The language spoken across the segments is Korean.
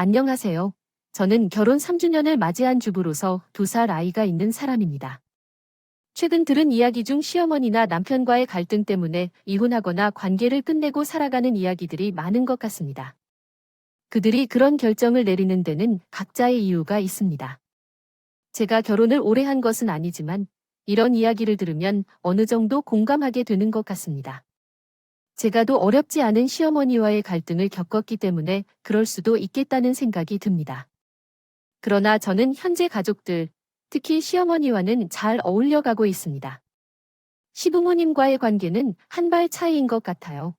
안녕하세요. 저는 결혼 3주년을 맞이한 주부로서 2살 아이가 있는 사람입니다. 최근 들은 이야기 중 시어머니나 남편과의 갈등 때문에 이혼하거나 관계를 끝내고 살아가는 이야기들이 많은 것 같습니다. 그들이 그런 결정을 내리는 데는 각자의 이유가 있습니다. 제가 결혼을 오래 한 것은 아니지만 이런 이야기를 들으면 어느 정도 공감하게 되는 것 같습니다. 제가도 어렵지 않은 시어머니와의 갈등을 겪었기 때문에 그럴 수도 있겠다는 생각이 듭니다. 그러나 저는 현재 가족들, 특히 시어머니와는 잘 어울려가고 있습니다. 시부모님과의 관계는 한 발 차이인 것 같아요.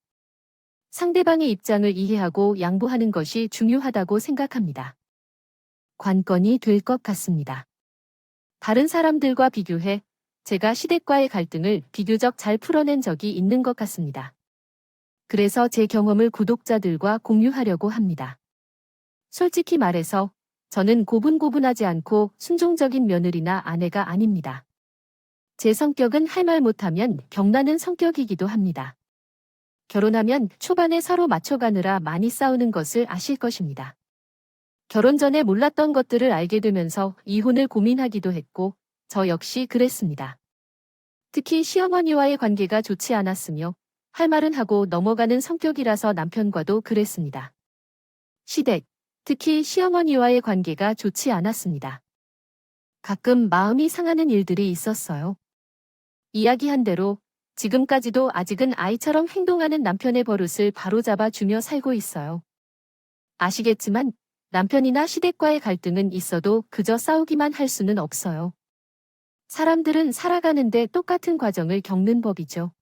상대방의 입장을 이해하고 양보하는 것이 중요하다고 생각합니다. 관건이 될 것 같습니다. 다른 사람들과 비교해 제가 시댁과의 갈등을 비교적 잘 풀어낸 적이 있는 것 같습니다. 그래서 제 경험을 구독자들과 공유하려고 합니다. 솔직히 말해서 저는 고분고분하지 않고 순종적인 며느리나 아내가 아닙니다. 제 성격은 할 말 못하면 병나는 성격이기도 합니다. 결혼하면 초반에 서로 맞춰가느라 많이 싸우는 것을 아실 것입니다. 결혼 전에 몰랐던 것들을 알게 되면서 이혼을 고민하기도 했고 저 역시 그랬습니다. 특히 시어머니와의 관계가 좋지 않았으며 할 말은 하고 넘어가는 성격이라서 남편과도 그랬습니다. 시댁, 특히 시어머니와의 관계가 좋지 않았습니다. 가끔 마음이 상하는 일들이 있었어요. 이야기한 대로 지금까지도 아직은 아이처럼 행동하는 남편의 버릇을 바로잡아 주며 살고 있어요. 아시겠지만 남편이나 시댁과의 갈등은 있어도 그저 싸우기만 할 수는 없어요. 사람들은 살아가는데 똑같은 과정을 겪는 법이죠.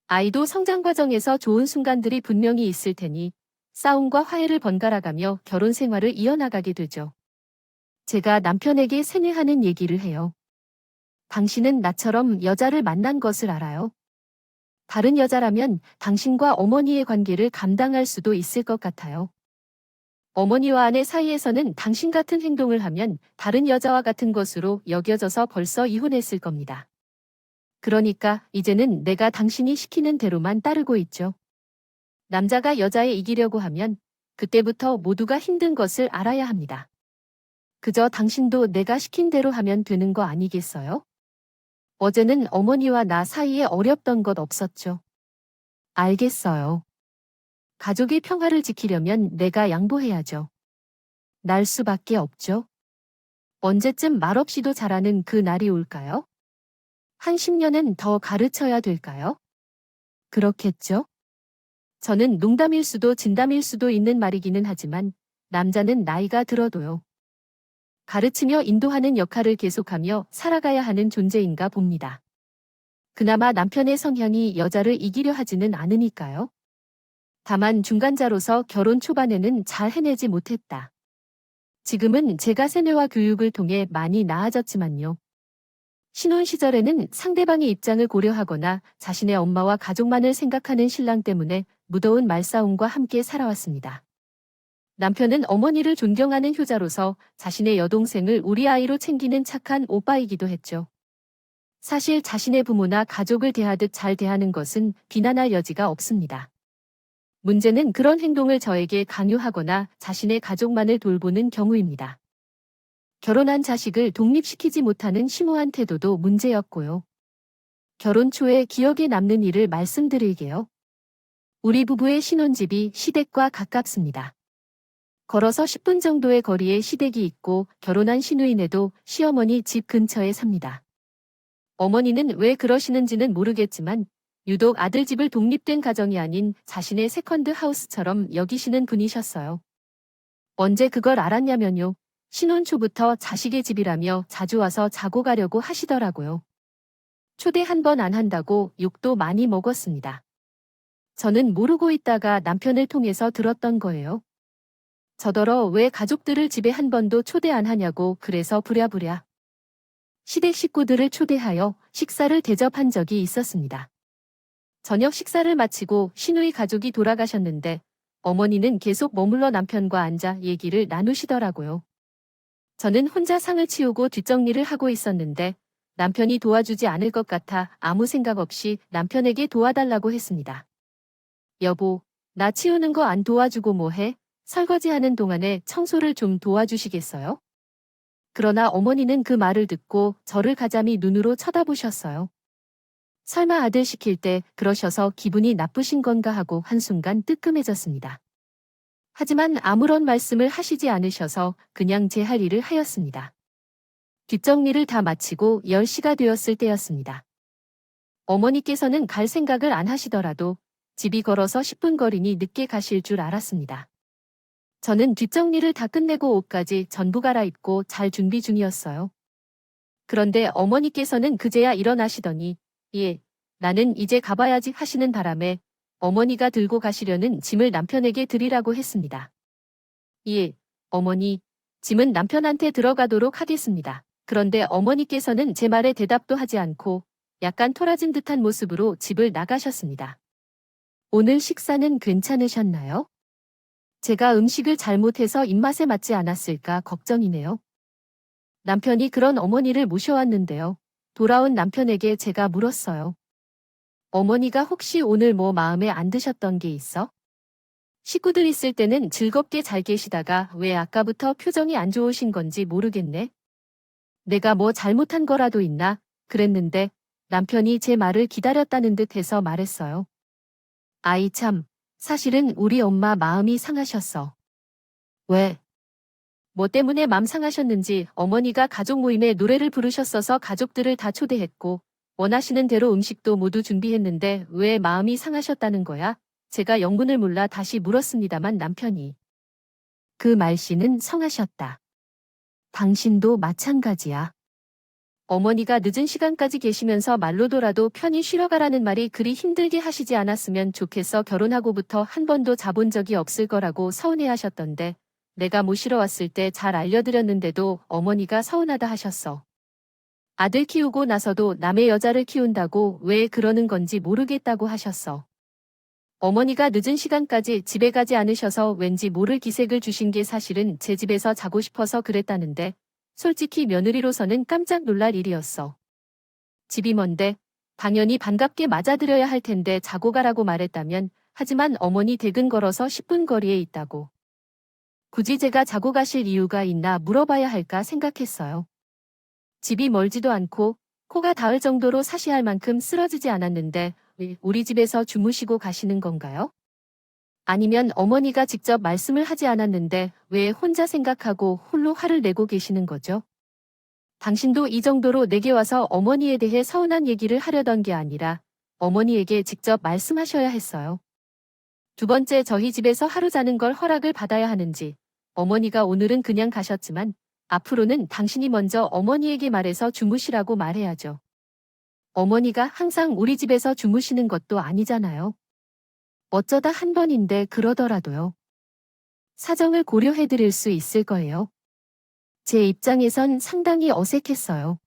아이도 성장 과정에서 좋은 순간들이 분명히 있을 테니 싸움과 화해를 번갈아가며 결혼 생활을 이어나가게 되죠. 제가 남편에게 세뇌하는 얘기를 해요. 당신은 나처럼 여자를 만난 것을 알아요. 다른 여자라면 당신과 어머니의 관계를 감당할 수도 있을 것 같아요. 어머니와 아내 사이에서는 당신 같은 행동을 하면 다른 여자와 같은 것으로 여겨져서 벌써 이혼했을 겁니다. 그러니까 이제는 내가 당신이 시키는 대로만 따르고 있죠. 남자가 여자에 이기려고 하면 그때부터 모두가 힘든 것을 알아야 합니다. 그저 당신도 내가 시킨 대로 하면 되는 거 아니겠어요? 어제는 어머니와 나 사이에 어렵던 것 없었죠. 알겠어요. 가족의 평화를 지키려면 내가 양보해야죠. 날 수밖에 없죠. 언제쯤 말없이도 잘하는 그 날이 올까요? 한 10년은 더 가르쳐야 될까요? 그렇겠죠? 저는 농담일 수도 진담일 수도 있는 말이기는 하지만 남자는 나이가 들어도요. 가르치며 인도하는 역할을 계속하며 살아가야 하는 존재인가 봅니다. 그나마 남편의 성향이 여자를 이기려 하지는 않으니까요. 다만 중간자로서 결혼 초반에는 잘 해내지 못했다. 지금은 제가 세뇌와 교육을 통해 많이 나아졌지만요. 신혼 시절에는 상대방의 입장을 고려하거나 자신의 엄마와 가족만을 생각하는 신랑 때문에 무더운 말싸움과 함께 살아왔습니다. 남편은 어머니를 존경하는 효자로서 자신의 여동생을 우리 아이로 챙기는 착한 오빠이기도 했죠. 사실 자신의 부모나 가족을 대하듯 잘 대하는 것은 비난할 여지가 없습니다. 문제는 그런 행동을 저에게 강요하거나 자신의 가족만을 돌보는 경우입니다. 결혼한 자식을 독립시키지 못하는 심오한 태도도 문제였고요. 결혼 초에 기억에 남는 일을 말씀드릴게요. 우리 부부의 신혼집이 시댁과 가깝습니다. 걸어서 10분 정도의 거리에 시댁이 있고 결혼한 시누이네도 시어머니 집 근처에 삽니다. 어머니는 왜 그러시는지는 모르겠지만 유독 아들 집을 독립된 가정이 아닌 자신의 세컨드 하우스처럼 여기시는 분이셨어요. 언제 그걸 알았냐면요. 신혼 초부터 자식의 집이라며 자주 와서 자고 가려고 하시더라고요. 초대 한 번 안 한다고 욕도 많이 먹었습니다. 저는 모르고 있다가 남편을 통해서 들었던 거예요. 저더러 왜 가족들을 집에 한 번도 초대 안 하냐고 그래서 부랴부랴 시댁 식구들을 초대하여 식사를 대접한 적이 있었습니다. 저녁 식사를 마치고 시누이 가족이 돌아가셨는데 어머니는 계속 머물러 남편과 앉아 얘기를 나누시더라고요. 저는 혼자 상을 치우고 뒷정리를 하고 있었는데 남편이 도와주지 않을 것 같아 아무 생각 없이 남편에게 도와달라고 했습니다. 여보, 나 치우는 거 안 도와주고 뭐 해? 설거지하는 동안에 청소를 좀 도와주시겠어요? 그러나 어머니는 그 말을 듣고 저를 가자미 눈으로 쳐다보셨어요. 설마 아들 시킬 때 그러셔서 기분이 나쁘신 건가 하고 한순간 뜨끔해졌습니다. 하지만 아무런 말씀을 하시지 않으셔서 그냥 제 할 일을 하였습니다. 뒷정리를 다 마치고 10시가 되었을 때였습니다. 어머니께서는 갈 생각을 안 하시더라도 집이 걸어서 10분 거리니 늦게 가실 줄 알았습니다. 저는 뒷정리를 다 끝내고 옷까지 전부 갈아입고 잘 준비 중이었어요. 그런데 어머니께서는 그제야 일어나시더니 예, 나는 이제 가봐야지 하시는 바람에 어머니가 들고 가시려는 짐을 남편에게 드리라고 했습니다. 예, 어머니, 짐은 남편한테 들어가도록 하겠습니다. 그런데 어머니께서는 제 말에 대답도 하지 않고 약간 토라진 듯한 모습으로 집을 나가셨습니다. 오늘 식사는 괜찮으셨나요? 제가 음식을 잘못해서 입맛에 맞지 않았을까 걱정이네요. 남편이 그런 어머니를 모셔왔는데요. 돌아온 남편에게 제가 물었어요. 어머니가 혹시 오늘 뭐 마음에 안 드셨던 게 있어? 식구들 있을 때는 즐겁게 잘 계시다가 왜 아까부터 표정이 안 좋으신 건지 모르겠네. 내가 뭐 잘못한 거라도 있나? 그랬는데 남편이 제 말을 기다렸다는 듯 해서 말했어요. 아이 참, 사실은 우리 엄마 마음이 상하셨어. 왜? 뭐 때문에 맘 상하셨는지 어머니가 가족 모임에 노래를 부르셨어서 가족들을 다 초대했고 원하시는 대로 음식도 모두 준비했는데 왜 마음이 상하셨다는 거야? 제가 영문을 몰라 다시 물었습니다만 남편이 그 말씨는 성하셨다. 당신도 마찬가지야. 어머니가 늦은 시간까지 계시면서 말로도라도 편히 쉬러 가라는 말이 그리 힘들게 하시지 않았으면 좋겠어 결혼하고부터 한 번도 자본 적이 없을 거라고 서운해하셨던데 내가 모시러 왔을 때 잘 알려드렸는데도 어머니가 서운하다 하셨어. 아들 키우고 나서도 남의 여자를 키운다고 왜 그러는 건지 모르겠다고 하셨어. 어머니가 늦은 시간까지 집에 가지 않으셔서 왠지 모를 기색을 주신 게 사실은 제 집에서 자고 싶어서 그랬다는데 솔직히 며느리로서는 깜짝 놀랄 일이었어. 집이 먼데 당연히 반갑게 맞아들여야 할 텐데 자고 가라고 말했다면 하지만 어머니 댁은 걸어서 10분 거리에 있다고. 굳이 제가 자고 가실 이유가 있나 물어봐야 할까 생각했어요. 집이 멀지도 않고 코가 닿을 정도로 사시할 만큼 쓰러지지 않았는데 왜 우리 집에서 주무시고 가시는 건가요? 아니면 어머니가 직접 말씀을 하지 않았는데 왜 혼자 생각하고 홀로 화를 내고 계시는 거죠? 당신도 이 정도로 내게 와서 어머니에 대해 서운한 얘기를 하려던 게 아니라 어머니에게 직접 말씀하셔야 했어요. 두 번째 저희 집에서 하루 자는 걸 허락을 받아야 하는지 어머니가 오늘은 그냥 가셨지만 앞으로는 당신이 먼저 어머니에게 말해서 주무시라고 말해야죠. 어머니가 항상 우리 집에서 주무시는 것도 아니잖아요. 어쩌다 한 번인데 그러더라도요. 사정을 고려해 드릴 수 있을 거예요. 제 입장에선 상당히 어색했어요.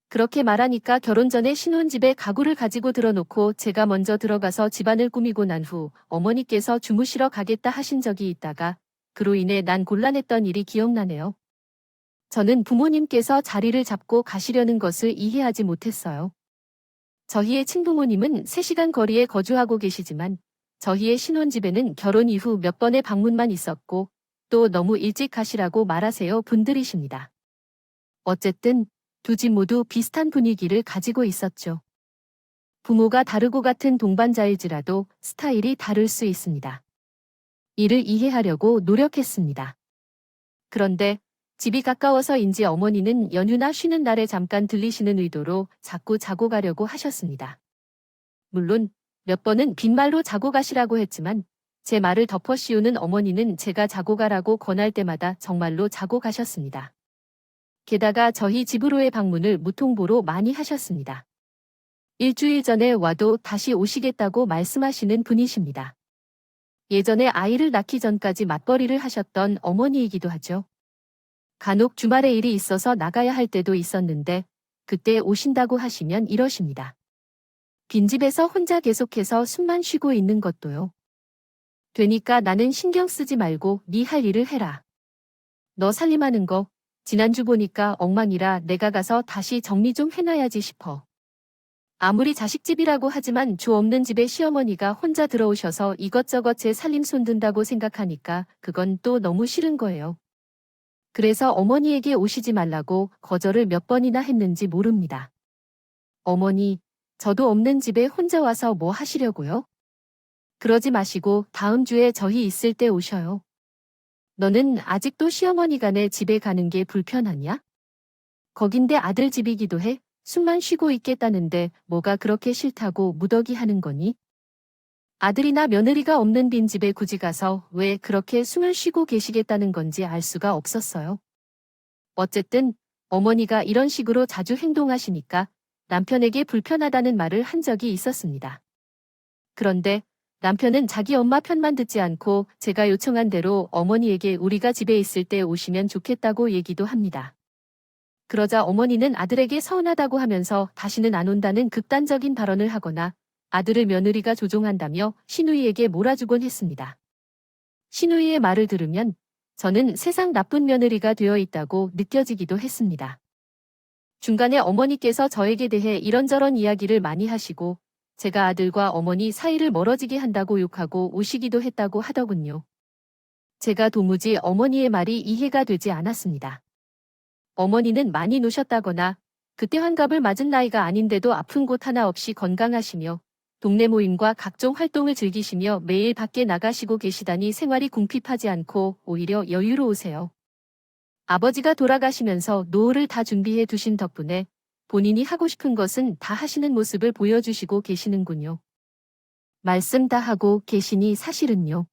그렇게 말하니까 결혼 전에 신혼집에 가구를 가지고 들어놓고 제가 먼저 들어가서 집안을 꾸미고 난 후 어머니께서 주무시러 가겠다 하신 적이 있다가 그로 인해 난 곤란했던 일이 기억나네요. 저는 부모님께서 자리를 잡고 가시려는 것을 이해하지 못했어요. 저희의 친부모님은 3시간 거리에 거주하고 계시지만 저희의 신혼집에는 결혼 이후 몇 번의 방문만 있었고 또 너무 일찍 가시라고 말하세요 분들이십니다. 어쨌든 두 집 모두 비슷한 분위기를 가지고 있었죠. 부모가 다르고 같은 동반자일지라도 스타일이 다를 수 있습니다. 이를 이해하려고 노력했습니다. 그런데 집이 가까워서인지 어머니는 연휴나 쉬는 날에 잠깐 들리시는 의도로 자꾸 자고 가려고 하셨습니다. 물론 몇 번은 빈말로 자고 가시라고 했지만 제 말을 덮어 씌우는 어머니는 제가 자고 가라고 권할 때마다 정말로 자고 가셨습니다. 게다가 저희 집으로의 방문을 무통보로 많이 하셨습니다. 일주일 전에 와도 다시 오시겠다고 말씀하시는 분이십니다. 예전에 아이를 낳기 전까지 맞벌이를 하셨던 어머니이기도 하죠. 간혹 주말에 일이 있어서 나가야 할 때도 있었는데 그때 오신다고 하시면 이러십니다. 빈집에서 혼자 계속해서 숨만 쉬고 있는 것도요. 되니까 나는 신경 쓰지 말고 네 할 일을 해라. 너 살림하는 거 지난주 보니까 엉망이라 내가 가서 다시 정리 좀 해놔야지 싶어. 아무리 자식집이라고 하지만 조 없는 집에 시어머니가 혼자 들어오셔서 이것저것 제 살림 손든다고 생각하니까 그건 또 너무 싫은 거예요. 그래서 어머니에게 오시지 말라고 거절을 몇 번이나 했는지 모릅니다. 어머니, 저도 없는 집에 혼자 와서 뭐 하시려고요? 그러지 마시고 다음 주에 저희 있을 때 오셔요. 너는 아직도 시어머니가 내 집에 가는 게 불편하냐? 거긴데 아들 집이기도 해. 숨만 쉬고 있겠다는데 뭐가 그렇게 싫다고 무더기 하는 거니? 아들이나 며느리가 없는 빈집에 굳이 가서 왜 그렇게 숨을 쉬고 계시겠다는 건지 알 수가 없었어요. 어쨌든 어머니가 이런 식으로 자주 행동하시니까 남편에게 불편하다는 말을 한 적이 있었습니다. 그런데 남편은 자기 엄마 편만 듣지 않고 제가 요청한 대로 어머니에게 우리가 집에 있을 때 오시면 좋겠다고 얘기도 합니다. 그러자 어머니는 아들에게 서운하다고 하면서 다시는 안 온다는 극단적인 발언을 하거나 아들을 며느리가 조종한다며 시누이에게 몰아주곤 했습니다. 시누이의 말을 들으면 저는 세상 나쁜 며느리가 되어 있다고 느껴지기도 했습니다. 중간에 어머니께서 저에게 대해 이런저런 이야기를 많이 하시고 제가 아들과 어머니 사이를 멀어지게 한다고 욕하고 오시기도 했다고 하더군요. 제가 도무지 어머니의 말이 이해가 되지 않았습니다. 어머니는 많이 노셨다거나 그때 환갑을 맞은 나이가 아닌데도 아픈 곳 하나 없이 건강하시며 동네 모임과 각종 활동을 즐기시며 매일 밖에 나가시고 계시다니 생활이 궁핍하지 않고 오히려 여유로우세요. 아버지가 돌아가시면서 노후를 다 준비해 두신 덕분에 본인이 하고 싶은 것은 다 하시는 모습을 보여주시고 계시는군요. 말씀 다 하고 계시니 사실은요.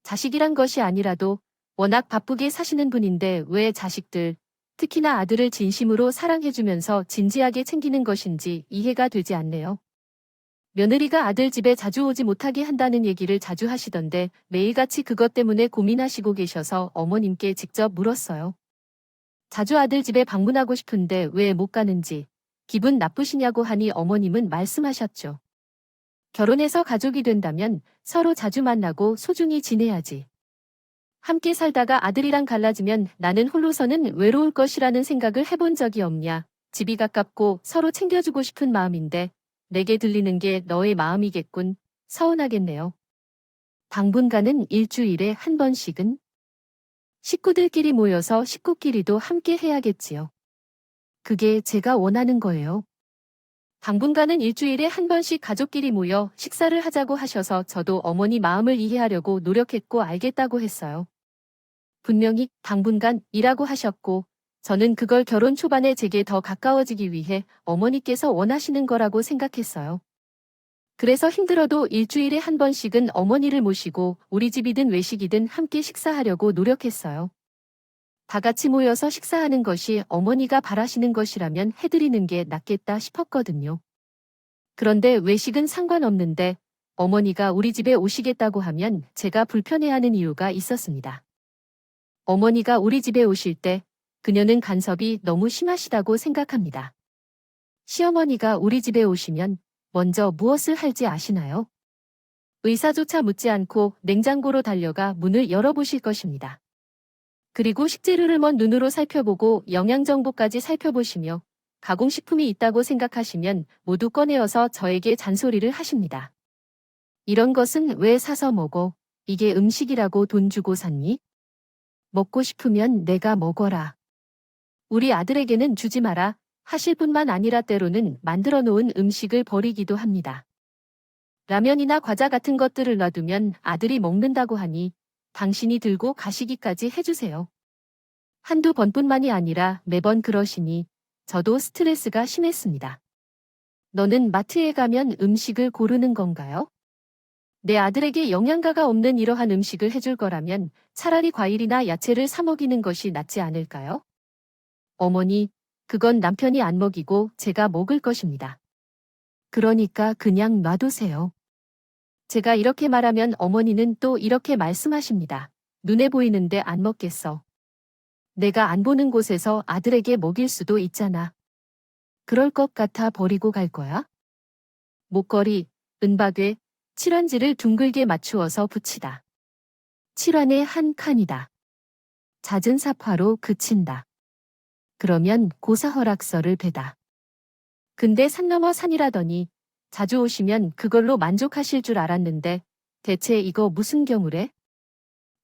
자식이란 것이 아니라도 워낙 바쁘게 사시는 분인데 왜 자식들, 특히나 아들을 진심으로 사랑해주면서 진지하게 챙기는 것인지 이해가 되지 않네요. 며느리가 아들 집에 자주 오지 못하게 한다는 얘기를 자주 하시던데 매일같이 그것 때문에 고민하시고 계셔서 어머님께 직접 물었어요. 자주 아들 집에 방문하고 싶은데 왜 못 가는지 기분 나쁘시냐고 하니 어머님은 말씀하셨죠. 결혼해서 가족이 된다면 서로 자주 만나고 소중히 지내야지. 함께 살다가 아들이랑 갈라지면 나는 홀로서는 외로울 것이라는 생각을 해본 적이 없냐. 집이 가깝고 서로 챙겨주고 싶은 마음인데 내게 들리는 게 너의 마음이겠군. 서운하겠네요. 당분간은 일주일에 한 번씩은 식구들끼리 모여서 식구끼리도 함께 해야겠지요. 그게 제가 원하는 거예요. 당분간은 일주일에 한 번씩 가족끼리 모여 식사를 하자고 하셔서 저도 어머니 마음을 이해하려고 노력했고 알겠다고 했어요. 분명히 당분간이라고 하셨고 저는 그걸 결혼 초반에 제게 더 가까워지기 위해 어머니께서 원하시는 거라고 생각했어요. 그래서 힘들어도 일주일에 한 번씩은 어머니를 모시고 우리 집이든 외식이든 함께 식사하려고 노력했어요. 다 같이 모여서 식사하는 것이 어머니가 바라시는 것이라면 해드리는 게 낫겠다 싶었거든요. 그런데 외식은 상관없는데 어머니가 우리 집에 오시겠다고 하면 제가 불편해하는 이유가 있었습니다. 어머니가 우리 집에 오실 때 그녀는 간섭이 너무 심하시다고 생각합니다. 시어머니가 우리 집에 오시면 먼저 무엇을 할지 아시나요? 의사조차 묻지 않고 냉장고로 달려가 문을 열어보실 것입니다. 그리고 식재료를 먼 눈으로 살펴보고 영양정보까지 살펴보시며 가공식품이 있다고 생각하시면 모두 꺼내어서 저에게 잔소리를 하십니다. 이런 것은 왜 사서 먹어? 이게 음식이라고 돈 주고 샀니? 먹고 싶으면 내가 먹어라. 우리 아들에게는 주지 마라 하실 뿐만 아니라 때로는 만들어 놓은 음식을 버리기도 합니다. 라면이나 과자 같은 것들을 놔두면 아들이 먹는다고 하니 당신이 들고 가시기까지 해주세요. 한두 번뿐만이 아니라 매번 그러시니 저도 스트레스가 심했습니다. 너는 마트에 가면 음식을 고르는 건가요? 내 아들에게 영양가가 없는 이러한 음식을 해줄 거라면 차라리 과일이나 야채를 사 먹이는 것이 낫지 않을까요? 어머니, 그건 남편이 안 먹이고 제가 먹을 것입니다. 그러니까 그냥 놔두세요. 제가 이렇게 말하면 어머니는 또 이렇게 말씀하십니다. 눈에 보이는데 안 먹겠어. 내가 안 보는 곳에서 아들에게 먹일 수도 있잖아. 그럴 것 같아 버리고 갈 거야? 목걸이, 은박외, 칠환지를 둥글게 맞추어서 붙이다. 칠환의 한 칸이다. 잦은 사파로 그친다. 그러면 고사허락서를 베다. 근데 산 넘어 산이라더니 자주 오시면 그걸로 만족하실 줄 알았는데 대체 이거 무슨 경우래?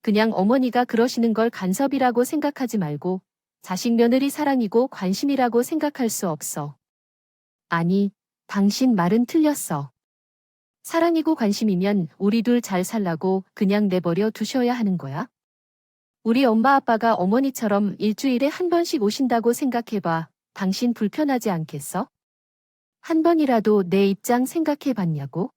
그냥 어머니가 그러시는 걸 간섭이라고 생각하지 말고 자식 며느리 사랑이고 관심이라고 생각할 수 없어. 아니, 당신 말은 틀렸어. 사랑이고 관심이면 우리 둘 잘 살라고 그냥 내버려 두셔야 하는 거야? 우리 엄마 아빠가 어머니처럼 일주일에 한 번씩 오신다고 생각해봐. 당신 불편하지 않겠어? 한 번이라도 내 입장 생각해 봤냐고?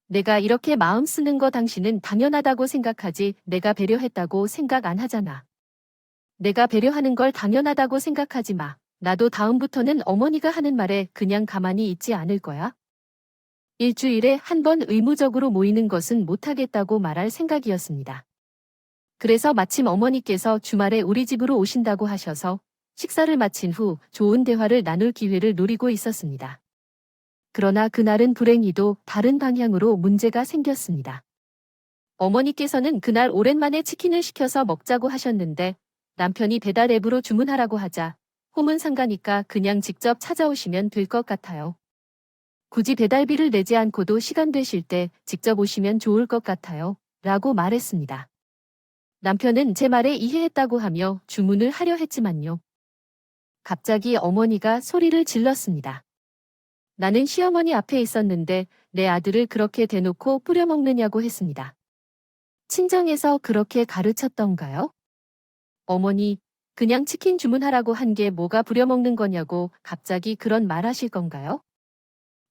내가 이렇게 마음 쓰는 거 당신은 당연하다고 생각하지 내가 배려했다고 생각 안 하잖아. 내가 배려하는 걸 당연하다고 생각하지 마. 나도 다음부터는 어머니가 하는 말에 그냥 가만히 있지 않을 거야. 일주일에 한 번 의무적으로 모이는 것은 못하겠다고 말할 생각이었습니다. 그래서 마침 어머니께서 주말에 우리 집으로 오신다고 하셔서 식사를 마친 후 좋은 대화를 나눌 기회를 노리고 있었습니다. 그러나 그날은 불행히도 다른 방향으로 문제가 생겼습니다. 어머니께서는 그날 오랜만에 치킨을 시켜서 먹자고 하셨는데 남편이 배달 앱으로 주문하라고 하자 홈은 상가니까 그냥 직접 찾아오시면 될 것 같아요. 굳이 배달비를 내지 않고도 시간 되실 때 직접 오시면 좋을 것 같아요. 라고 말했습니다. 남편은 제 말에 이해했다고 하며 주문을 하려 했지만요. 갑자기 어머니가 소리를 질렀습니다. 나는 시어머니 앞에 있었는데 내 아들을 그렇게 대놓고 뿌려먹느냐고 했습니다. 친정에서 그렇게 가르쳤던가요? 어머니, 그냥 치킨 주문하라고 한 게 뭐가 부려먹는 거냐고 갑자기 그런 말 하실 건가요?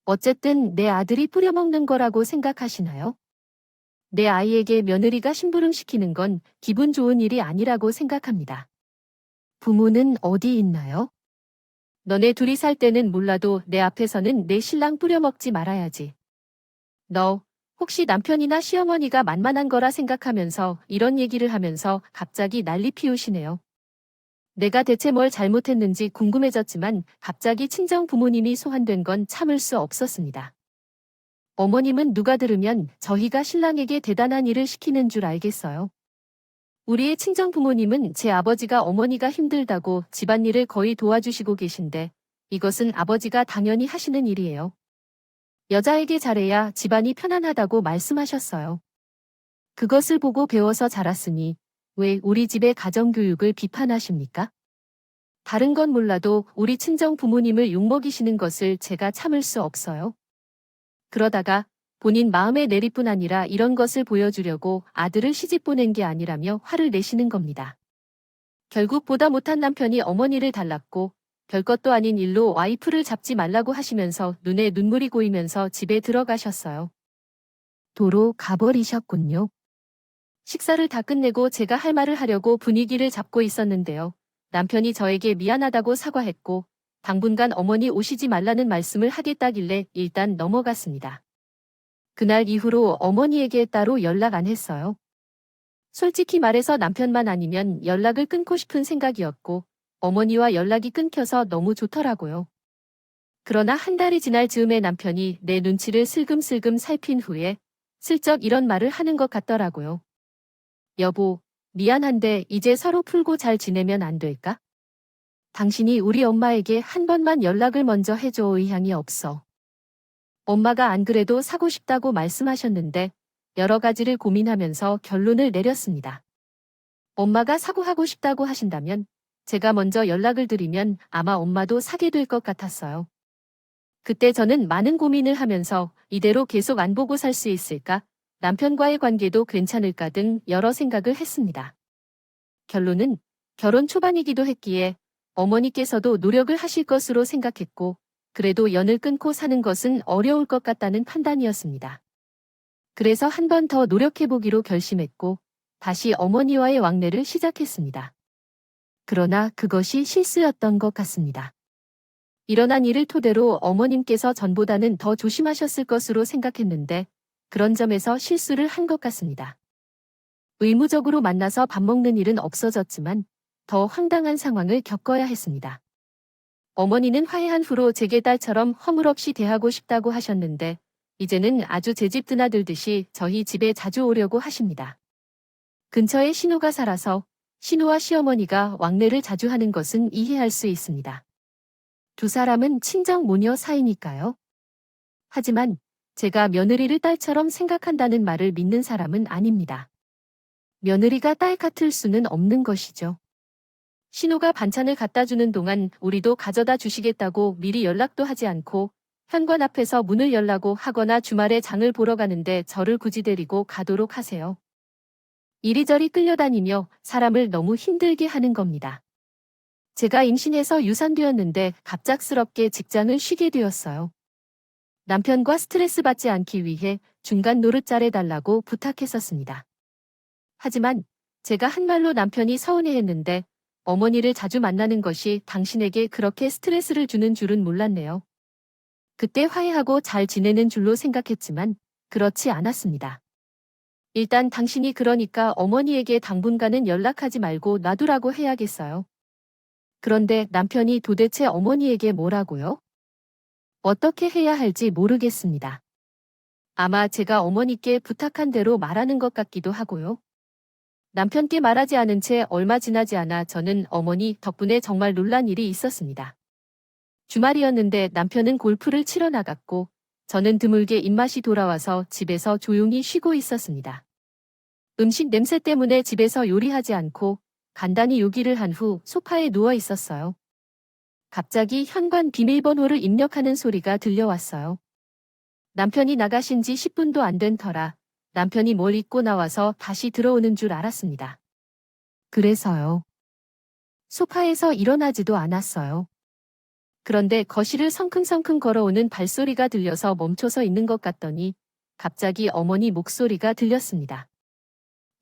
어쨌든 내 아들이 뿌려먹는 거라고 생각하시나요? 내 아이에게 며느리가 심부름 시키는 건 기분 좋은 일이 아니라고 생각합니다. 부모는 어디 있나요? 너네 둘이 살 때는 몰라도 내 앞에서는 내 신랑 뿌려먹지 말아야지. 너 혹시 남편이나 시어머니가 만만한 거라 생각하면서 이런 얘기를 하면서 갑자기 난리 피우시네요. 내가 대체 뭘 잘못했는지 궁금해졌지만 갑자기 친정 부모님이 소환된 건 참을 수 없었습니다. 어머님은 누가 들으면 저희가 신랑에게 대단한 일을 시키는 줄 알겠어요. 우리의 친정 부모님은 제 아버지가 어머니가 힘들다고 집안일을 거의 도와주시고 계신데 이것은 아버지가 당연히 하시는 일이에요. 여자에게 잘해야 집안이 편안하다고 말씀하셨어요. 그것을 보고 배워서 자랐으니 왜 우리 집의 가정교육을 비판하십니까? 다른 건 몰라도 우리 친정 부모님을 욕먹이시는 것을 제가 참을 수 없어요. 그러다가 본인 마음의 내리뿐 아니라 이런 것을 보여주려고 아들을 시집 보낸 게 아니라며 화를 내시는 겁니다. 결국 보다 못한 남편이 어머니를 달랐고 별것도 아닌 일로 와이프를 잡지 말라고 하시면서 눈에 눈물이 고이면서 집에 들어가셨어요. 도로 가버리셨군요. 식사를 다 끝내고 제가 할 말을 하려고 분위기를 잡고 있었는데요. 남편이 저에게 미안하다고 사과했고 당분간 어머니 오시지 말라는 말씀을 하겠다길래 일단 넘어갔습니다. 그날 이후로 어머니에게 따로 연락 안 했어요. 솔직히 말해서 남편만 아니면 연락을 끊고 싶은 생각이었고 어머니와 연락이 끊겨서 너무 좋더라고요. 그러나 한 달이 지날 즈음에 남편이 내 눈치를 슬금슬금 살핀 후에 슬쩍 이런 말을 하는 것 같더라고요. 여보, 미안한데 이제 서로 풀고 잘 지내면 안 될까? 당신이 우리 엄마에게 한 번만 연락을 먼저 해줘 의향이 없어. 엄마가 안 그래도 사고 싶다고 말씀하셨는데 여러 가지를 고민하면서 결론을 내렸습니다. 엄마가 사고하고 싶다고 하신다면 제가 먼저 연락을 드리면 아마 엄마도 사게 될 것 같았어요. 그때 저는 많은 고민을 하면서 이대로 계속 안 보고 살 수 있을까? 남편과의 관계도 괜찮을까 등 여러 생각을 했습니다. 결론은 결혼 초반이기도 했기에 어머니께서도 노력을 하실 것으로 생각했고 그래도 연을 끊고 사는 것은 어려울 것 같다는 판단이었습니다. 그래서 한 번 더 노력해보기로 결심했고 다시 어머니와의 왕래를 시작했습니다. 그러나 그것이 실수였던 것 같습니다. 일어난 일을 토대로 어머님께서 전보다는 더 조심하셨을 것으로 생각했는데 그런 점에서 실수를 한 것 같습니다. 의무적으로 만나서 밥 먹는 일은 없어졌지만 더 황당한 상황을 겪어야 했습니다. 어머니는 화해한 후로 제게 딸처럼 허물없이 대하고 싶다고 하셨는데 이제는 아주 제 집 드나들듯이 저희 집에 자주 오려고 하십니다. 근처에 신우가 살아서 신우와 시어머니가 왕래를 자주 하는 것은 이해할 수 있습니다. 두 사람은 친정 모녀 사이니까요. 하지만 제가 며느리를 딸처럼 생각한다는 말을 믿는 사람은 아닙니다. 며느리가 딸 같을 수는 없는 것이죠. 신우가 반찬을 갖다 주는 동안 우리도 가져다 주시겠다고 미리 연락도 하지 않고 현관 앞에서 문을 열라고 하거나 주말에 장을 보러 가는데 저를 굳이 데리고 가도록 하세요. 이리저리 끌려다니며 사람을 너무 힘들게 하는 겁니다. 제가 임신해서 유산되었는데 갑작스럽게 직장을 쉬게 되었어요. 남편과 스트레스 받지 않기 위해 중간 노릇 잘해달라고 부탁했었습니다. 하지만 제가 한 말로 남편이 서운해했는데 어머니를 자주 만나는 것이 당신에게 그렇게 스트레스를 주는 줄은 몰랐네요. 그때 화해하고 잘 지내는 줄로 생각했지만 그렇지 않았습니다. 일단 당신이 그러니까 어머니에게 당분간은 연락하지 말고 놔두라고 해야겠어요. 그런데 남편이 도대체 어머니에게 뭐라고요? 어떻게 해야 할지 모르겠습니다. 아마 제가 어머니께 부탁한 대로 말하는 것 같기도 하고요. 남편께 말하지 않은 채 얼마 지나지 않아 저는 어머니 덕분에 정말 놀란 일이 있었습니다. 주말이었는데 남편은 골프를 치러 나갔고 저는 드물게 입맛이 돌아와서 집에서 조용히 쉬고 있었습니다. 음식 냄새 때문에 집에서 요리하지 않고 간단히 요기를 한 후 소파에 누워 있었어요. 갑자기 현관 비밀번호를 입력하는 소리가 들려왔어요. 남편이 나가신 지 10분도 안 된 터라 남편이 뭘 잊고 나와서 다시 들어오는 줄 알았습니다. 그래서요. 소파에서 일어나지도 않았어요. 그런데 거실을 성큼성큼 걸어오는 발소리가 들려서 멈춰서 있는 것 같더니 갑자기 어머니 목소리가 들렸습니다.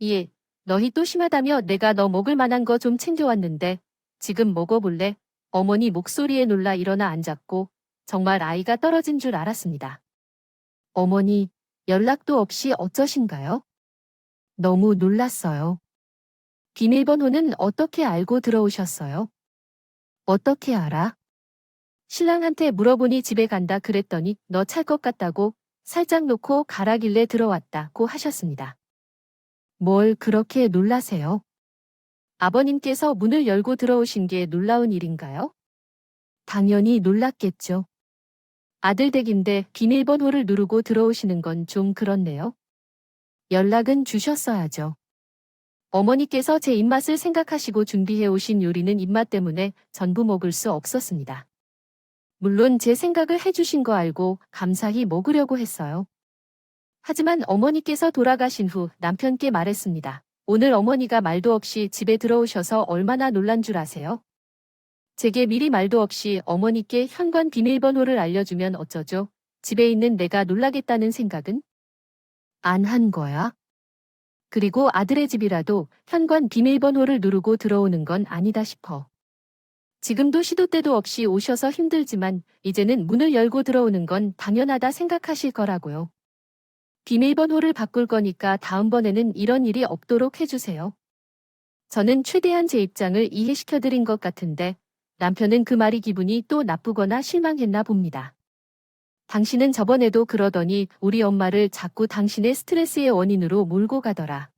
예, 너희 또 심하다며 내가 너 먹을 만한 거 좀 챙겨왔는데 지금 먹어볼래? 어머니 목소리에 놀라 일어나 앉았고 정말 아이가 떨어진 줄 알았습니다. 어머니, 연락도 없이 어쩌신가요? 너무 놀랐어요. 비밀번호는 어떻게 알고 들어오셨어요? 어떻게 알아? 신랑한테 물어보니 집에 간다 그랬더니 너 찰 것 같다고 살짝 놓고 가라길래 들어왔다고 하셨습니다. 뭘 그렇게 놀라세요? 아버님께서 문을 열고 들어오신 게 놀라운 일인가요? 당연히 놀랐겠죠. 아들 댁인데 비밀번호를 누르고 들어오시는 건 좀 그렇네요. 연락은 주셨어야죠. 어머니께서 제 입맛을 생각하시고 준비해 오신 요리는 입맛 때문에 전부 먹을 수 없었습니다. 물론 제 생각을 해주신 거 알고 감사히 먹으려고 했어요. 하지만 어머니께서 돌아가신 후 남편께 말했습니다. 오늘 어머니가 말도 없이 집에 들어오셔서 얼마나 놀란 줄 아세요? 제게 미리 말도 없이 어머니께 현관 비밀번호를 알려주면 어쩌죠? 집에 있는 내가 놀라겠다는 생각은? 안 한 거야? 그리고 아들의 집이라도 현관 비밀번호를 누르고 들어오는 건 아니다 싶어. 지금도 시도 때도 없이 오셔서 힘들지만 이제는 문을 열고 들어오는 건 당연하다 생각하실 거라고요. 비밀번호를 바꿀 거니까 다음번에는 이런 일이 없도록 해주세요. 저는 최대한 제 입장을 이해시켜드린 것 같은데 남편은 그 말이 기분이 또 나쁘거나 실망했나 봅니다. 당신은 저번에도 그러더니 우리 엄마를 자꾸 당신의 스트레스의 원인으로 몰고 가더라.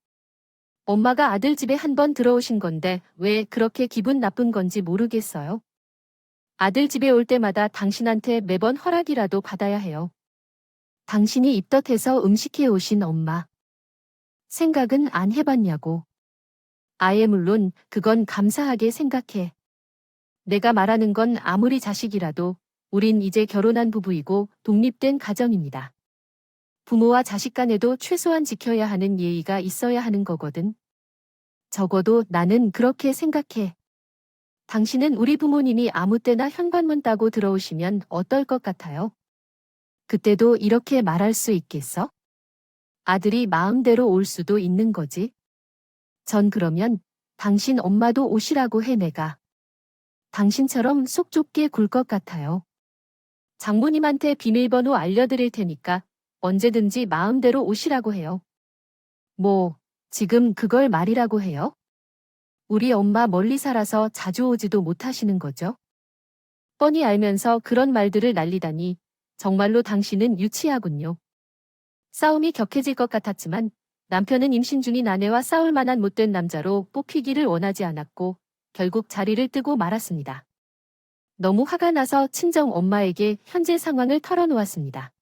엄마가 아들 집에 한 번 들어오신 건데 왜 그렇게 기분 나쁜 건지 모르겠어요. 아들 집에 올 때마다 당신한테 매번 허락이라도 받아야 해요. 당신이 입덧해서 음식해 오신 엄마. 생각은 안 해봤냐고. 아예 물론 그건 감사하게 생각해. 내가 말하는 건 아무리 자식이라도 우린 이제 결혼한 부부이고 독립된 가정입니다. 부모와 자식 간에도 최소한 지켜야 하는 예의가 있어야 하는 거거든. 적어도 나는 그렇게 생각해. 당신은 우리 부모님이 아무 때나 현관문 따고 들어오시면 어떨 것 같아요? 그때도 이렇게 말할 수 있겠어? 아들이 마음대로 올 수도 있는 거지. 전 그러면 당신 엄마도 오시라고 해 내가. 당신처럼 속 좁게 굴 것 같아요. 장모님한테 비밀번호 알려드릴 테니까 언제든지 마음대로 오시라고 해요. 뭐, 지금 그걸 말이라고 해요? 우리 엄마 멀리 살아서 자주 오지도 못하시는 거죠? 뻔히 알면서 그런 말들을 날리다니 정말로 당신은 유치하군요. 싸움이 격해질 것 같았지만 남편은 임신 중인 아내와 싸울 만한 못된 남자로 뽑히기를 원하지 않았고 결국 자리를 뜨고 말았습니다. 너무 화가 나서 친정 엄마에게 현재 상황을 털어놓았습니다.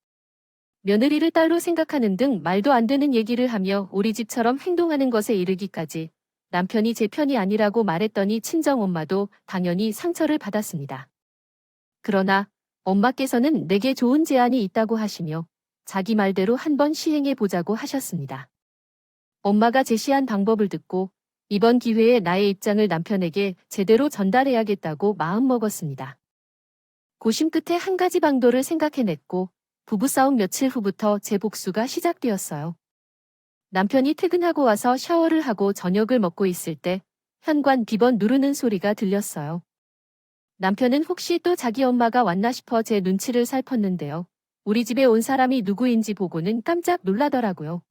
며느리를 딸로 생각하는 등 말도 안 되는 얘기를 하며 우리 집처럼 행동하는 것에 이르기까지 남편이 제 편이 아니라고 말했더니 친정 엄마도 당연히 상처를 받았습니다. 그러나 엄마께서는 내게 좋은 제안이 있다고 하시며 자기 말대로 한번 시행해 보자고 하셨습니다. 엄마가 제시한 방법을 듣고 이번 기회에 나의 입장을 남편에게 제대로 전달해야겠다고 마음먹었습니다. 고심 끝에 한 가지 방도를 생각해냈고 부부싸움 며칠 후부터 제 복수가 시작되었어요. 남편이 퇴근하고 와서 샤워를 하고 저녁을 먹고 있을 때 현관 비번 누르는 소리가 들렸어요. 남편은 혹시 또 자기 엄마가 왔나 싶어 제 눈치를 살폈는데요. 우리 집에 온 사람이 누구인지 보고는 깜짝 놀라더라고요.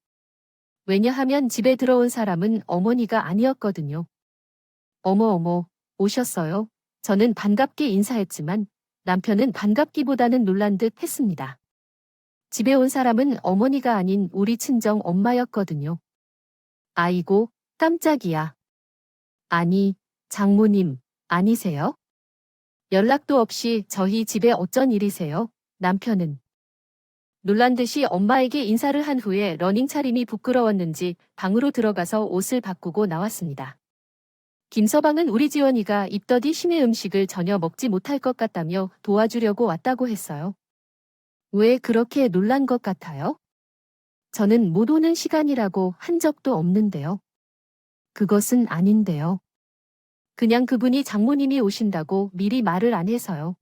왜냐하면 집에 들어온 사람은 어머니가 아니었거든요. 어머, 오셨어요? 저는 반갑게 인사했지만 남편은 반갑기보다는 놀란 듯 했습니다. 집에 온 사람은 어머니가 아닌 우리 친정 엄마였거든요. 아이고, 깜짝이야. 아니, 장모님, 아니세요? 연락도 없이 저희 집에 어쩐 일이세요? 남편은 놀란 듯이 엄마에게 인사를 한 후에 러닝 차림이 부끄러웠는지 방으로 들어가서 옷을 바꾸고 나왔습니다. 김서방은 우리 지원이가 입덧이 심해 음식을 전혀 먹지 못할 것 같다며 도와주려고 왔다고 했어요. 왜 그렇게 놀란 것 같아요? 저는 못 오는 시간이라고 한 적도 없는데요. 그것은 아닌데요. 그냥 그분이 장모님이 오신다고 미리 말을 안 해서요.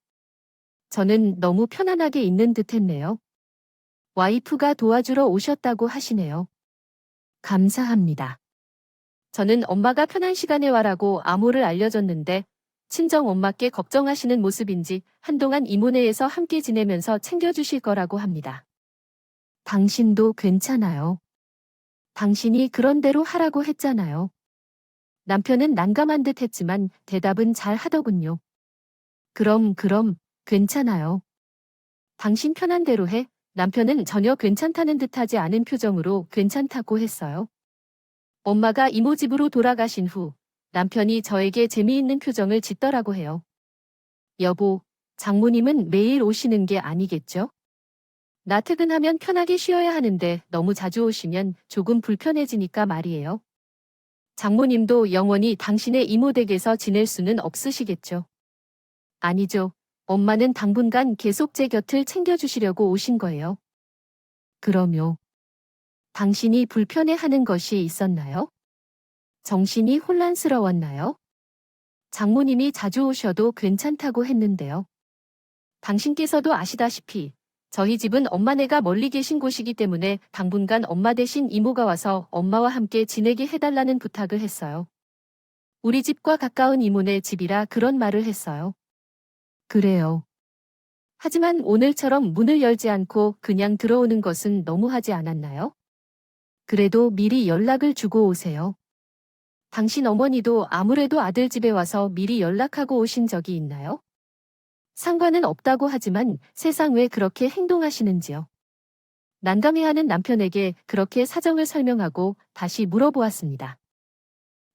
저는 너무 편안하게 있는 듯 했네요. 와이프가 도와주러 오셨다고 하시네요. 감사합니다. 저는 엄마가 편한 시간에 와라고 암호를 알려줬는데 친정 엄마께 걱정하시는 모습인지 한동안 이모네에서 함께 지내면서 챙겨주실 거라고 합니다. 당신도 괜찮아요. 당신이 그런 대로 하라고 했잖아요. 남편은 난감한 듯 했지만 대답은 잘 하더군요. 그럼, 괜찮아요. 당신 편한 대로 해. 남편은 전혀 괜찮다는 듯하지 않은 표정으로 괜찮다고 했어요. 엄마가 이모 집으로 돌아가신 후 남편이 저에게 재미있는 표정을 짓더라고 해요. 여보, 장모님은 매일 오시는 게 아니겠죠? 나 퇴근하면 편하게 쉬어야 하는데 너무 자주 오시면 조금 불편해지니까 말이에요. 장모님도 영원히 당신의 이모 댁에서 지낼 수는 없으시겠죠? 아니죠. 엄마는 당분간 계속 제 곁을 챙겨주시려고 오신 거예요. 그럼요. 당신이 불편해하는 것이 있었나요? 정신이 혼란스러웠나요? 장모님이 자주 오셔도 괜찮다고 했는데요. 당신께서도 아시다시피 저희 집은 엄마네가 멀리 계신 곳이기 때문에 당분간 엄마 대신 이모가 와서 엄마와 함께 지내게 해달라는 부탁을 했어요. 우리 집과 가까운 이모네 집이라 그런 말을 했어요. 그래요. 하지만 오늘처럼 문을 열지 않고 그냥 들어오는 것은 너무하지 않았나요? 그래도 미리 연락을 주고 오세요. 당신 어머니도 아무래도 아들 집에 와서 미리 연락하고 오신 적이 있나요? 상관은 없다고 하지만 세상 왜 그렇게 행동하시는지요? 난감해하는 남편에게 그렇게 사정을 설명하고 다시 물어보았습니다.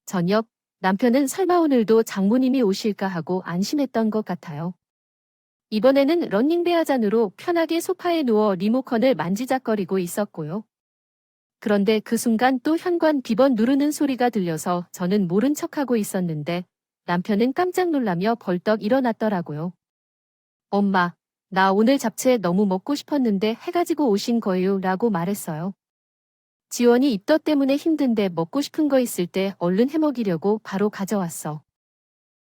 저녁, 남편은 설마 오늘도 장모님이 오실까 하고 안심했던 것 같아요. 이번에는 런닝베어 잔으로 편하게 소파에 누워 리모컨을 만지작거리고 있었고요. 그런데 그 순간 또 현관 비번 누르는 소리가 들려서 저는 모른 척하고 있었는데 남편은 깜짝 놀라며 벌떡 일어났더라고요. 엄마, 나 오늘 잡채 너무 먹고 싶었는데 해가지고 오신 거예요 라고 말했어요. 지원이 입덧 때문에 힘든데 먹고 싶은 거 있을 때 얼른 해먹이려고 바로 가져왔어.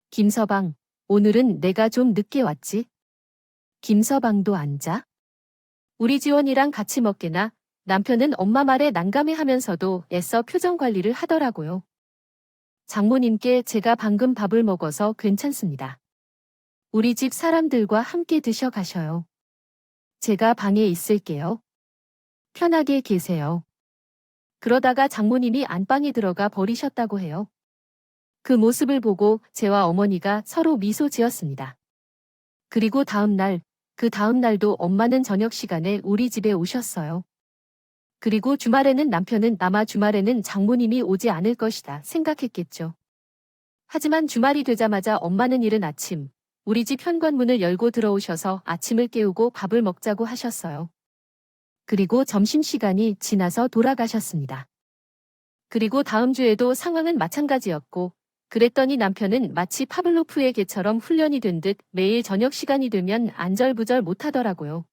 김서방, 오늘은 내가 좀 늦게 왔지? 김서방도 앉아? 우리 지원이랑 같이 먹게나. 남편은 엄마 말에 난감해하면서도 애써 표정 관리를 하더라고요. 장모님께 제가 방금 밥을 먹어서 괜찮습니다. 우리 집 사람들과 함께 드셔 가셔요. 제가 방에 있을게요. 편하게 계세요. 그러다가 장모님이 안방에 들어가 버리셨다고 해요. 그 모습을 보고 제와 어머니가 서로 미소 지었습니다. 그리고 그 다음 날도 엄마는 저녁 시간에 우리 집에 오셨어요. 그리고 주말에는 남편은 아마 주말에는 장모님이 오지 않을 것이다 생각했겠죠. 하지만 주말이 되자마자 엄마는 이른 아침 우리 집 현관문을 열고 들어오셔서 아침을 깨우고 밥을 먹자고 하셨어요. 그리고 점심시간이 지나서 돌아가셨습니다. 그리고 다음 주에도 상황은 마찬가지였고, 그랬더니 남편은 마치 파블로프의 개처럼 훈련이 된 듯 매일 저녁 시간이 되면 안절부절 못하더라고요.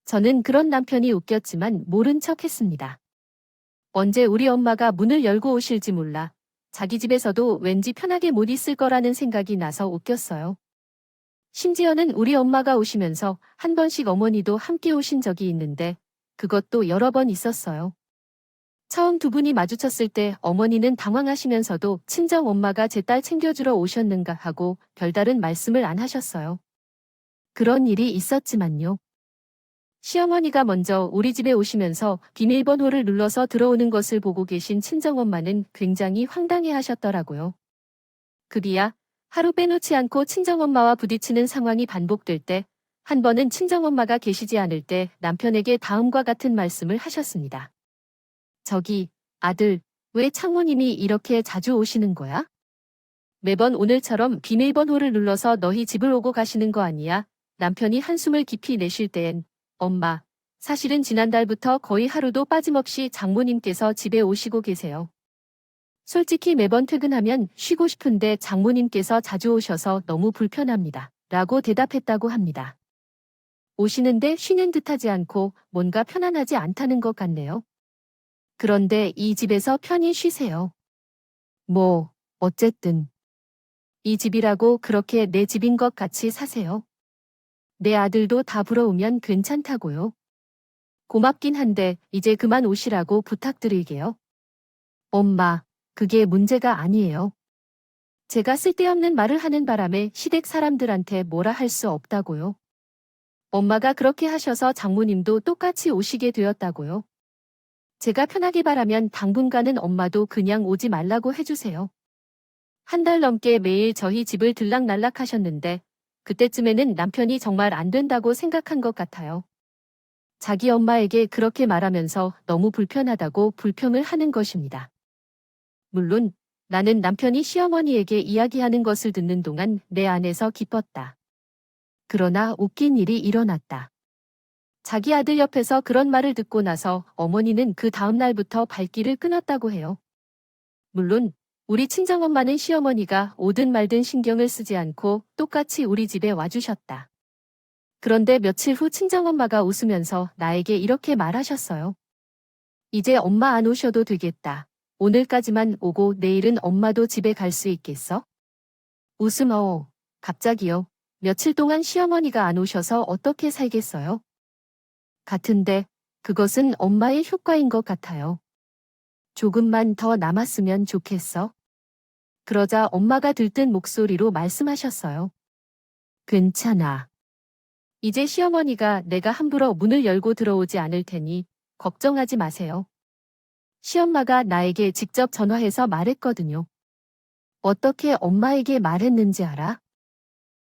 저는 그런 남편이 웃겼지만 모른 척 했습니다. 언제 우리 엄마가 문을 열고 오실지 몰라 자기 집에서도 왠지 편하게 못 있을 거라는 생각이 나서 웃겼어요. 심지어는 우리 엄마가 오시면서 한 번씩 어머니도 함께 오신 적이 있는데 그것도 여러 번 있었어요. 처음 두 분이 마주쳤을 때 어머니는 당황하시면서도 친정 엄마가 제 딸 챙겨주러 오셨는가 하고 별다른 말씀을 안 하셨어요. 그런 일이 있었지만요. 시어머니가 먼저 우리 집에 오시면서 비밀번호를 눌러서 들어오는 것을 보고 계신 친정엄마는 굉장히 황당해 하셨더라고요. 급이야 하루 빼놓지 않고 친정엄마와 부딪히는 상황이 반복될 때, 한 번은 친정엄마가 계시지 않을 때 남편에게 다음과 같은 말씀을 하셨습니다. 저기, 아들, 왜 창모님이 이렇게 자주 오시는 거야? 매번 오늘처럼 비밀번호를 눌러서 너희 집을 오고 가시는 거 아니야? 남편이 한숨을 깊이 내쉴 땐, 엄마, 사실은 지난달부터 거의 하루도 빠짐없이 장모님께서 집에 오시고 계세요. 솔직히 매번 퇴근하면 쉬고 싶은데 장모님께서 자주 오셔서 너무 불편합니다. 라고 대답했다고 합니다. 오시는데 쉬는 듯하지 않고 뭔가 편안하지 않다는 것 같네요. 그런데 이 집에서 편히 쉬세요. 뭐, 어쨌든. 이 집이라고 그렇게 내 집인 것 같이 사세요. 내 아들도 다 부러우면 괜찮다고요. 고맙긴 한데 이제 그만 오시라고 부탁드릴게요. 엄마, 그게 문제가 아니에요. 제가 쓸데없는 말을 하는 바람에 시댁 사람들한테 뭐라 할 수 없다고요. 엄마가 그렇게 하셔서 장모님도 똑같이 오시게 되었다고요. 제가 편하게 바라면 당분간은 엄마도 그냥 오지 말라고 해주세요. 한 달 넘게 매일 저희 집을 들락날락 하셨는데 그때쯤에는 남편이 정말 안 된다고 생각한 것 같아요. 자기 엄마에게 그렇게 말하면서 너무 불편하다고 불평을 하는 것입니다. 물론 나는 남편이 시어머니에게 이야기하는 것을 듣는 동안 내 안에서 기뻤다. 그러나 웃긴 일이 일어났다. 자기 아들 옆에서 그런 말을 듣고 나서 어머니는 그 다음 날부터 발길을 끊었다고 해요. 물론 우리 친정엄마는 시어머니가 오든 말든 신경을 쓰지 않고 똑같이 우리 집에 와주셨다. 그런데 며칠 후 친정엄마가 웃으면서 나에게 이렇게 말하셨어요. 이제 엄마 안 오셔도 되겠다. 오늘까지만 오고 내일은 엄마도 집에 갈 수 있겠어? 웃음 갑자기요. 며칠 동안 시어머니가 안 오셔서 어떻게 살겠어요? 같은데 그것은 엄마의 효과인 것 같아요. 조금만 더 남았으면 좋겠어. 그러자 엄마가 들뜬 목소리로 말씀하셨어요. 괜찮아. 이제 시어머니가 내가 함부로 문을 열고 들어오지 않을 테니 걱정하지 마세요. 시엄마가 나에게 직접 전화해서 말했거든요. 어떻게 엄마에게 말했는지 알아?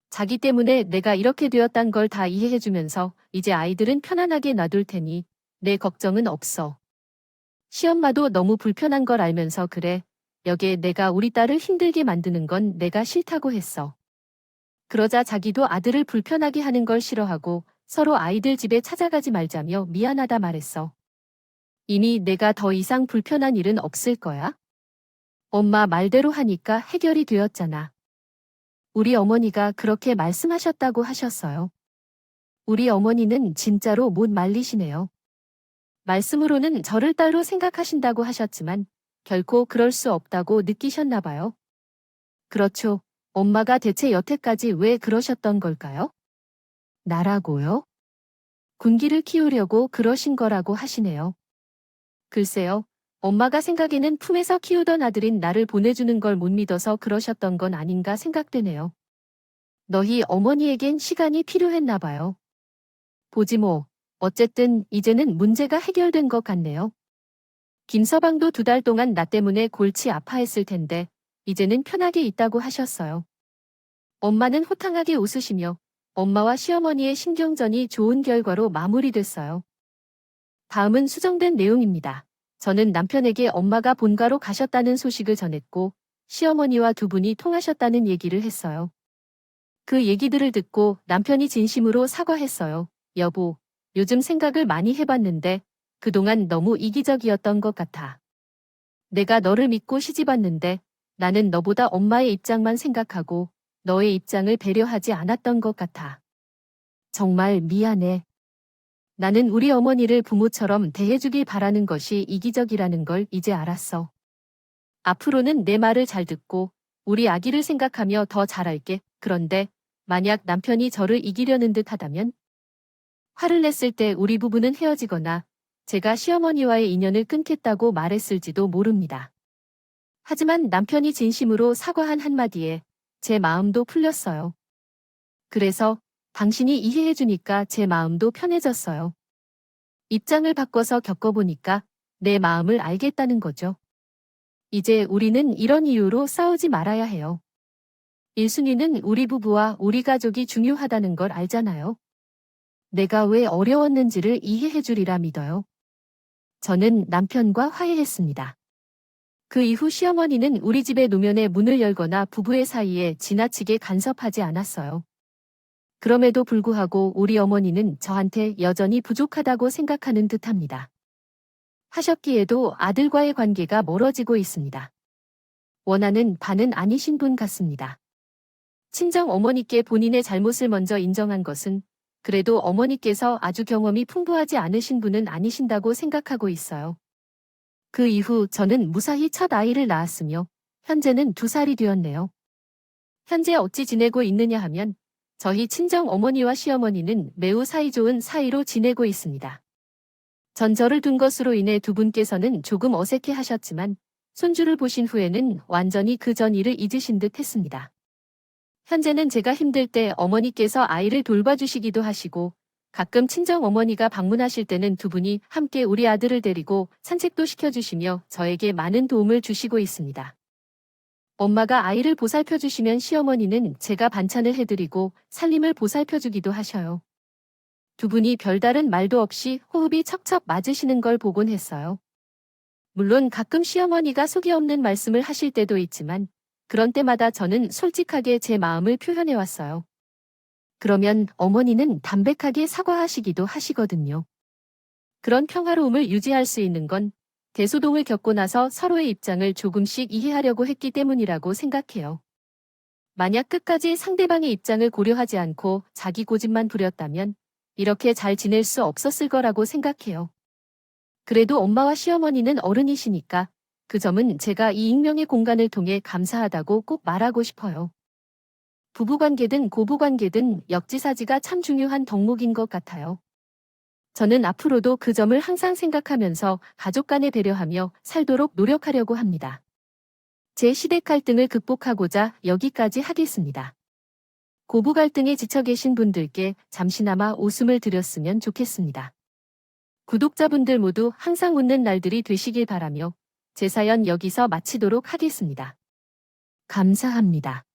자기 때문에 내가 이렇게 되었단 걸 다 이해해주면서 이제 아이들은 편안하게 놔둘 테니 내 걱정은 없어. 시엄마도 너무 불편한 걸 알면서 그래. 여기에 내가 우리 딸을 힘들게 만드는 건 내가 싫다고 했어. 그러자 자기도 아들을 불편하게 하는 걸 싫어하고 서로 아이들 집에 찾아가지 말자며 미안하다 말했어. 이미 내가 더 이상 불편한 일은 없을 거야. 엄마 말대로 하니까 해결이 되었잖아. 우리 어머니가 그렇게 말씀하셨다고 하셨어요. 우리 어머니는 진짜로 못 말리시네요. 말씀으로는 저를 딸로 생각하신다고 하셨지만 결코 그럴 수 없다고 느끼셨나 봐요. 그렇죠. 엄마가 대체 여태까지 왜 그러셨던 걸까요? 나라고요? 군기를 키우려고 그러신 거라고 하시네요. 글쎄요. 엄마가 생각에는 품에서 키우던 아들인 나를 보내주는 걸 못 믿어서 그러셨던 건 아닌가 생각되네요. 너희 어머니에겐 시간이 필요했나 봐요. 보지 뭐. 어쨌든 이제는 문제가 해결된 것 같네요. 김서방도 2달 동안 나 때문에 골치 아파했을 텐데 이제는 편하게 있다고 하셨어요. 엄마는 호탕하게 웃으시며 엄마와 시어머니의 신경전이 좋은 결과로 마무리됐어요. 다음은 수정된 내용입니다. 저는 남편에게 엄마가 본가로 가셨다는 소식을 전했고 시어머니와 두 분이 통하셨다는 얘기를 했어요. 그 얘기들을 듣고 남편이 진심으로 사과했어요. 여보, 요즘 생각을 많이 해봤는데 그동안 너무 이기적이었던 것 같아. 내가 너를 믿고 시집왔는데 나는 너보다 엄마의 입장만 생각하고 너의 입장을 배려하지 않았던 것 같아. 정말 미안해. 나는 우리 어머니를 부모처럼 대해주길 바라는 것이 이기적이라는 걸 이제 알았어. 앞으로는 내 말을 잘 듣고 우리 아기를 생각하며 더 잘할게. 그런데 만약 남편이 저를 이기려는 듯 하다면? 화를 냈을 때 우리 부부는 헤어지거나 제가 시어머니와의 인연을 끊겠다고 말했을지도 모릅니다. 하지만 남편이 진심으로 사과한 한마디에 제 마음도 풀렸어요. 그래서 당신이 이해해주니까 제 마음도 편해졌어요. 입장을 바꿔서 겪어보니까 내 마음을 알겠다는 거죠. 이제 우리는 이런 이유로 싸우지 말아야 해요. 1순위는 우리 부부와 우리 가족이 중요하다는 걸 알잖아요. 내가 왜 어려웠는지를 이해해주리라 믿어요. 저는 남편과 화해했습니다. 그 이후 시어머니는 우리 집의 노면에 문을 열거나 부부의 사이에 지나치게 간섭하지 않았어요. 그럼에도 불구하고 우리 어머니는 저한테 여전히 부족하다고 생각하는 듯합니다. 하셨기에도 아들과의 관계가 멀어지고 있습니다. 원하는 바는 아니신 분 같습니다. 친정 어머니께 본인의 잘못을 먼저 인정한 것은 그래도 어머니께서 아주 경험이 풍부하지 않으신 분은 아니신다고 생각하고 있어요. 그 이후 저는 무사히 첫 아이를 낳았으며 현재는 2살이 되었네요. 현재 어찌 지내고 있느냐 하면 저희 친정 어머니와 시어머니는 매우 사이좋은 사이로 지내고 있습니다. 전저를 둔 것으로 인해 두 분께서는 조금 어색해 하셨지만 손주를 보신 후에는 완전히 그 전 일을 잊으신 듯 했습니다. 현재는 제가 힘들 때 어머니께서 아이를 돌봐주시기도 하시고 가끔 친정 어머니가 방문하실 때는 두 분이 함께 우리 아들을 데리고 산책도 시켜주시며 저에게 많은 도움을 주시고 있습니다. 엄마가 아이를 보살펴주시면 시어머니는 제가 반찬을 해드리고 살림을 보살펴주기도 하셔요. 두 분이 별다른 말도 없이 호흡이 척척 맞으시는 걸 보곤 했어요. 물론 가끔 시어머니가 속이 없는 말씀을 하실 때도 있지만 그런 때마다 저는 솔직하게 제 마음을 표현해왔어요. 그러면 어머니는 담백하게 사과하시기도 하시거든요. 그런 평화로움을 유지할 수 있는 건 대소동을 겪고 나서 서로의 입장을 조금씩 이해하려고 했기 때문이라고 생각해요. 만약 끝까지 상대방의 입장을 고려하지 않고 자기 고집만 부렸다면 이렇게 잘 지낼 수 없었을 거라고 생각해요. 그래도 엄마와 시어머니는 어른이시니까 그 점은 제가 이 익명의 공간을 통해 감사하다고 꼭 말하고 싶어요. 부부관계든 고부관계든 역지사지가 참 중요한 덕목인 것 같아요. 저는 앞으로도 그 점을 항상 생각하면서 가족 간에 배려하며 살도록 노력하려고 합니다. 제 시댁 갈등을 극복하고자 여기까지 하겠습니다. 고부 갈등에 지쳐 계신 분들께 잠시나마 웃음을 드렸으면 좋겠습니다. 구독자분들 모두 항상 웃는 날들이 되시길 바라며 제 사연 여기서 마치도록 하겠습니다. 감사합니다.